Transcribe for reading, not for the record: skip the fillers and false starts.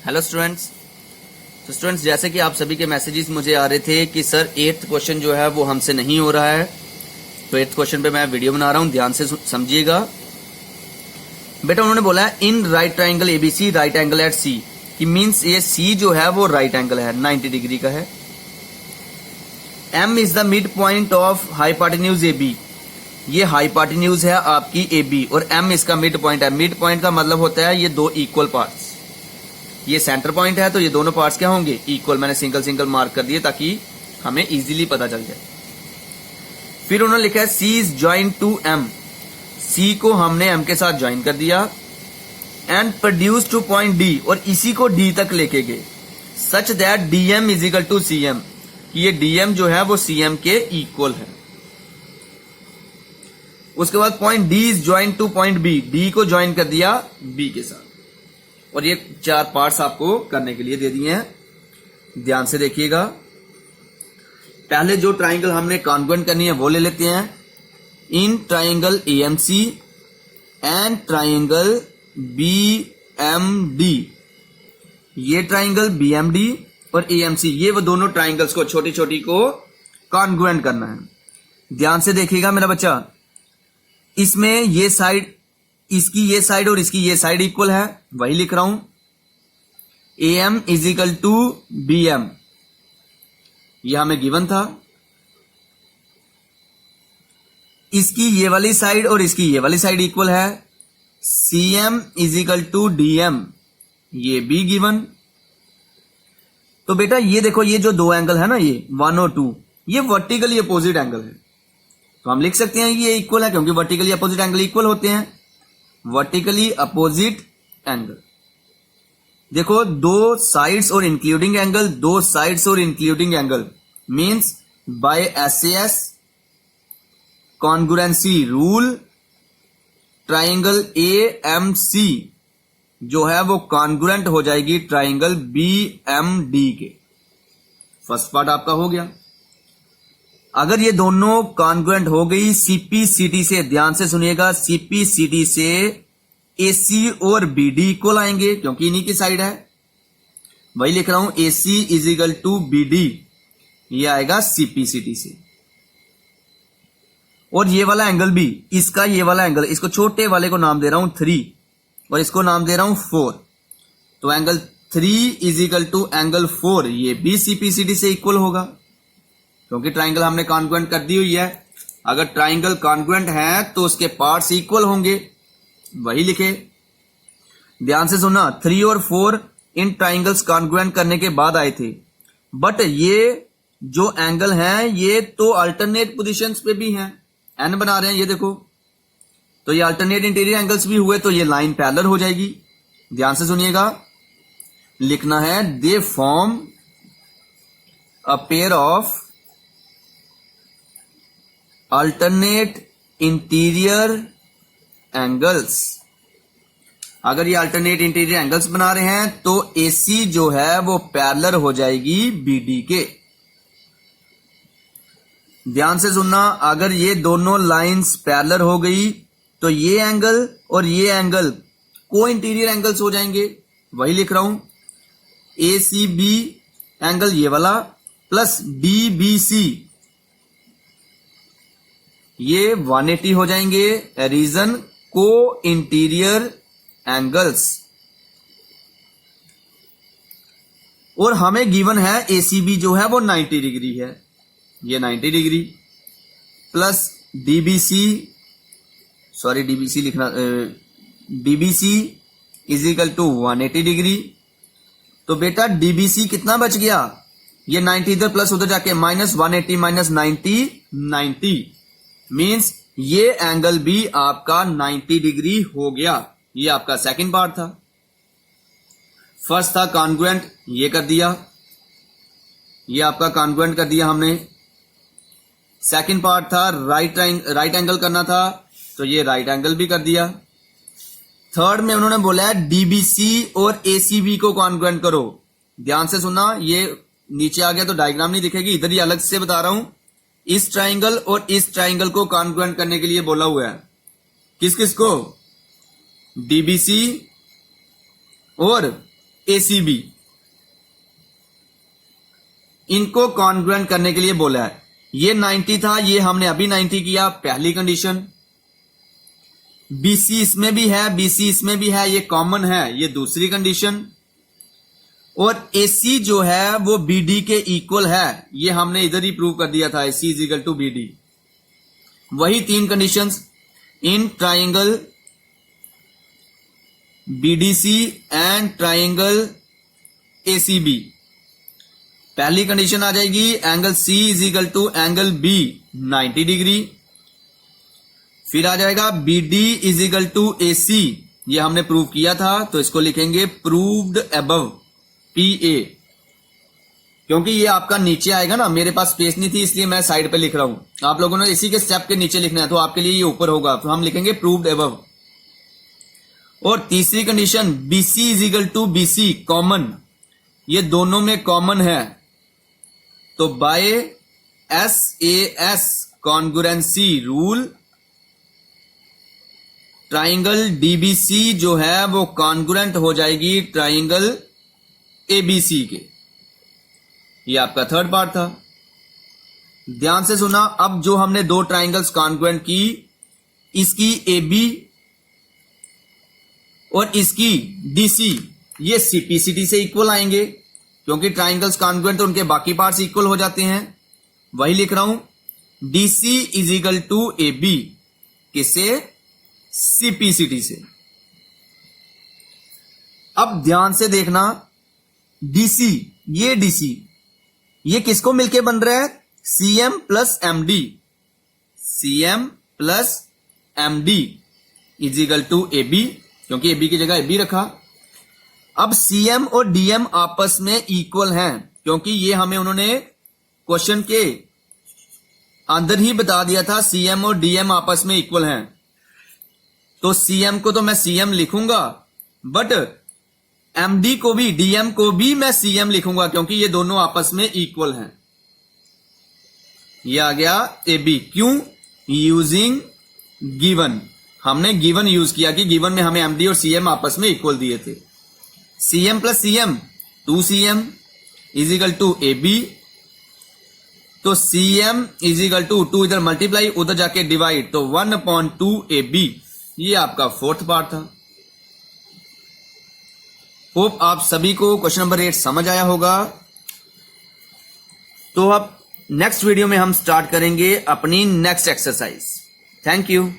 Hello students. तो students, जैसे कि आप सभी के मैसेजेस मुझे आ रहे थे कि सर 8th क्वेश्चन जो है वो हमसे नहीं हो रहा है, तो 8th क्वेश्चन पे मैं वीडियो बना रहा हूं, ध्यान से समझिएगा। बेटा उन्होंने बोला है in right triangle ABC right angle at C, कि मीन्स ये सी जो है वो राइट एंगल है, 90 डिग्री का है। M is the mid point of hypotenuse A B, ये हाइपोटेन्यूज है आपकी ए बी और एम इसका मिड पॉइंट है। मिड पॉइंट का मतलब होता है ये दो इक्वल पार्ट्स, ये सेंटर पॉइंट है तो ये दोनों पार्ट्स क्या होंगे, इक्वल। मैंने सिंगल सिंगल मार्क कर दिए ताकि हमें इजीली पता चल जाए। फिर उन्होंने लिखा है C is join to M, C को हमने एम के साथ ज्वाइन कर दिया। And produce to point D, और इसी को डी तक लेके गए, such that D M is equal to C M, कि ये डी एम जो है वो सी एम के इक्वल है। उसके बाद point D is join to point B, D को ज्वाइन कर दिया बी के साथ। और ये 4 पार्ट्स आपको करने के लिए दे दिए हैं, ध्यान से देखिएगा। पहले जो ट्राइंगल हमने कॉन्ग्रुएंट करनी है वो ले लेते हैं। In triangle AMC and triangle BMD, ये ट्राइंगल बीएमडी और एएमसी, ये वो दोनों ट्राइंगल्स को छोटी छोटी को कॉन्ग्रुएंट करना है। ध्यान से देखिएगा मेरा बच्चा, इसमें ये साइड, इसकी ये साइड और इसकी ये साइड इक्वल है, वही लिख रहा हूं। A M is equal to B M, यह हमें गिवन था। इसकी ये वाली साइड और इसकी ये वाली साइड इक्वल है। C M is equal to D M, ये भी गिवन। तो बेटा ये देखो, ये जो दो एंगल है ना, ये 1 और 2, ये वर्टिकली अपोजिट एंगल है, तो हम लिख सकते हैं ये इक्वल है, क्योंकि वर्टिकली अपोजिट एंगल इक्वल होते हैं। वर्टिकली अपोजिट एंगल, देखो दो साइड्स और इंक्लूडिंग एंगल, दो साइड्स और including angle means by SS congruency rule triangle AMC जो है वो कॉन्ग्रुएंट हो जाएगी ट्राइंगल बीएमडी के। फर्स्ट पार्ट आपका हो गया। अगर ये दोनों कॉन्ग्रुएंट हो गई सीपीसीटी से, ध्यान से सुनिएगा, सीपीसीटी से एसी और बीडी इक्वल आएंगे क्योंकि इन्हीं की साइड है, वही लिख रहा हूं। AC is equal to BD, ये आएगा सीपीसीटी से। और ये वाला एंगल भी, इसका ये वाला एंगल, इसको छोटे वाले को नाम दे रहा हूं 3 और इसको नाम दे रहा हूं 4, तो angle 3 is equal to angle 4, ये भी सीपीसीटी से इक्वल होगा क्योंकि ट्राइंगल हमने कॉन्ग्रुएंट कर दी हुई है। अगर ट्राइंगल कॉन्ग्रुएंट है तो उसके पार्ट्स इक्वल होंगे, वही लिखे। ध्यान से सुनना, 3 और 4 इन ट्राइंगल्स कॉन्ग्रुएंट करने के बाद आए थे, बट ये जो एंगल हैं ये तो अल्टरनेट पोजीशंस पे भी हैं, एन बना रहे हैं ये देखो, तो ये अल्टरनेट इंटीरियर एंगल्स भी हुए, तो ये लाइन पैरेलल हो जाएगी। ध्यान से सुनिएगा, लिखना है they form a pair of alternate interior angles. अगर ये अल्टरनेट इंटीरियर एंगल्स बना रहे हैं तो एसी जो है वो पैरेलल हो जाएगी बीडी के। ध्यान से सुनना, अगर ये दोनों लाइंस पैरेलल हो गई तो ये एंगल और ये एंगल को इंटीरियर एंगल्स हो जाएंगे, वही लिख रहा हूं। एसीबी एंगल ये वाला प्लस डीबीसी, ये 180 हो जाएंगे, रीजन को इंटीरियर एंगल्स। और हमें गिवन है एसीबी जो है वो 90 डिग्री है, ये 90 degree plus DBC, sorry DBC लिखना, DBC is equal to 180 degree. तो बेटा डीबीसी कितना बच गया, ये 90 इधर प्लस उधर जाके माइनस 180 माइनस 90 90, मींस ये एंगल भी आपका 90 डिग्री हो गया। ये आपका सेकंड पार्ट था। फर्स्ट था कॉन्ग्रुएंट, ये कर दिया, ये आपका कॉन्ग्रुएंट कर दिया हमने। सेकंड पार्ट था राइट एंगल करना था, तो ये राइट एंगल भी कर दिया। थर्ड में उन्होंने बोला है डीबीसी और एसीबी को कॉन्ग्रुएंट करो। ध्यान से सुनना, ये नीचे आ गया तो डायग्राम नहीं दिखेगी, इधर ही अलग से बता रहा हूं। इस ट्राइंगल और इस ट्राइंगल को कॉन्ग्रुएंट करने के लिए बोला हुआ है। किस किस को, डीबीसी और ACB, इनको कॉन्ग्रुएंट करने के लिए बोला है। ये 90 था, ये हमने अभी 90 किया, पहली कंडीशन। BC इसमें भी है, BC इसमें भी है, ये कॉमन है, ये दूसरी कंडीशन। और AC जो है वो BD के इक्वल है, ये हमने इधर ही प्रूव कर दिया था, AC is equal to BD। वही तीन conditions in triangle BDC and triangle ACB। पहली कंडीशन आ जाएगी angle C is equal to angle B 90 degree. फिर आ जाएगा BD is equal to AC, ये हमने प्रूव किया था, तो इसको लिखेंगे प्रूव्ड अबव PA। क्योंकि ये आपका नीचे आएगा ना, मेरे पास स्पेस नहीं थी इसलिए मैं साइड पे लिख रहा हूं। आप लोगों ने इसी के स्टेप के नीचे लिखना है, तो आपके लिए ये ऊपर होगा, तो हम लिखेंगे प्रूव्ड अबव। और तीसरी condition BC is equal to BC common, ये दोनों में कॉमन है, तो by SAS congruency rule triangle DBC जो है वो कॉन्ग्रुएंट हो जाएगी ट्राइंगल ABC के। ये आपका थर्ड पार्ट था, ध्यान से सुना। अब जो हमने दो ट्राइंगल्स कॉन्ग्रुएंट की, इसकी AB और इसकी DC, ये CPCD से इक्वल आएंगे, क्योंकि ट्राइंगल्स कॉन्ग्रुएंट तो उनके बाकी पार्ट्स इक्वल हो जाते हैं। वही लिख रहा हूं, DC is equal to AB, किससे? CPCD से। अब ध्यान से देखना, DC, ये DC, ये किसको मिलके बन रहा है? CM plus MD, CM plus MD is equal to AB, क्योंकि AB की जगह AB रखा। अब CM और DM आपस में इक्वल हैं, क्योंकि ये हमें उन्होंने क्वेश्चन के अंदर ही बता दिया था, CM और DM आपस में इक्वल हैं। तो CM को तो मैं CM लिखूंगा, बट MD को भी, DM को भी मैं CM लिखूंगा, क्योंकि ये दोनों आपस में इक्वल हैं। ये आ गया AB। क्यों? यूजिंग गिवन, हमने गिवन यूज किया कि गिवन में हमें MD और CM आपस में इक्वल दिए थे। CM plus CM 2CM is equal to AB, तो CM इज इक्वल टू 2 इधर मल्टीप्लाई, उधर जाके डिवाइड, तो 1/2 AB। ये आपका फोर्थ पार्ट था। होप आप सभी को क्वेश्चन नंबर 8 समझ आया होगा। तो अब नेक्स्ट वीडियो में हम स्टार्ट करेंगे अपनी नेक्स्ट एक्सरसाइज। Thank you.